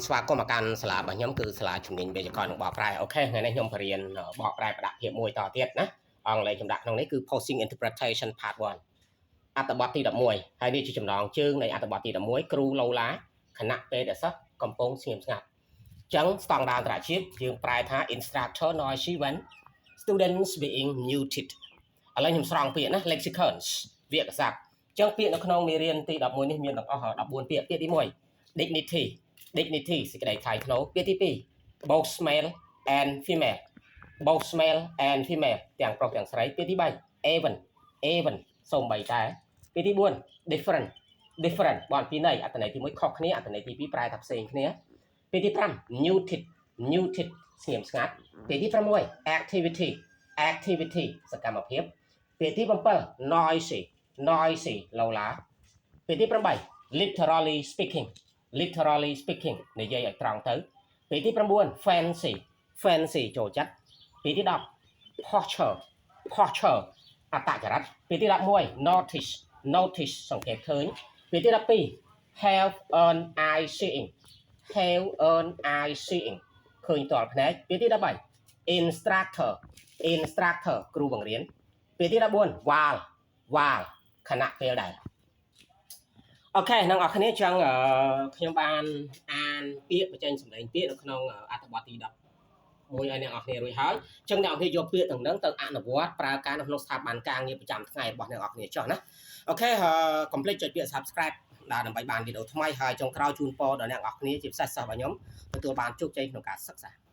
ស្វាគមន៍មកកាន់សាលារបស់ខ្ញុំគឺសាលាជំនាញវេយ្យាករណ៍និងបកប្រែអូខេថ្ងៃនេះខ្ញុំបរៀនបកប្រែប្រដាក់ភាពមួយតទៀតណាអង់គ្លេសខ្ញុំដាក់ក្នុងនេះគឺ Posting Interpretation Part 1អត្ថបទទី11ហើយនេះជាចំណងជើងនៃអត្ថបទទី11គ្រូឡូឡាខណៈពេលដែលសិស្សកំពុងស្ងៀមស្ងាត់អញ្ចឹងស្តង់ដារអន្តរជាតិយើងប្រែថា Instructor noisy when students being muted ឥឡូវខ្ញុំស្រង់ពាក្យណា lexicons វាក្យស័ព្ទអញ្ចឹងពាក្យនៅក្នុងមេរៀនទី11នេះមានទាំងអស់14ពាក្យពាក្យទី1 dignity សេចក្តីថ្លៃថ្នូរពាក្យទី2 both male and female ទាំងប្រុសទាំងស្រីពាក្យទី3 even សូម្បីតែពាក្យទី4 different បនពីន័យអត្ថន័យទី1ខុសគ្នាអត្ថន័យទី2ប្រែថាផ្សេងគ្នាពាក្យទី5 muted ស្ងៀមស្ងាត់ពាក្យទី6 activity សកម្មភាពពាក្យទី7 noisy ឡូឡាពាក្យទី8 literally speaking និយាយឲ្យត្រង់ទៅពាក្យទី9 fancy ចូលចិត្តពាក្យទី10 posture អត្តចរិតពាក្យទី11 notice សង្កេតឃើញពាក្យទី12 have an eye seeing ឃើញតលភ្នែកពាក្យទី13 instructor គ្រូបង្រៀនពាក្យទី14 while ខណៈពេលដែរអូខេអ្នកនរគ្នាចឹងខ្ញុំបានអានពាក្យបញ្ចេញសម្លេងពាក្យនៅក្នុងអត្ថបទទី10មួយឲ្យអ្នកនរគ្នារួចហើយចឹងអ្នកនរគ្នាយកពាក្យទាំងហ្នឹងទៅអនុវត្តប្រើការនៅក្នុងស្ថាប័នការងារប្រចាំថ្ងៃរបស់អ្នកនរគ្នាចុះណាអូខេកុំភ្លេចចុចពាក្យ Subscribe ដើម្បីបានវីដេអូថ្មីហើយចុងក្រោយជូនពរដល់អ្នកនរគ្នាជាពិសេសសិស្សរបស់ខ្ញុំទទួលបានជោគជ័យក្នុងការសិក្សា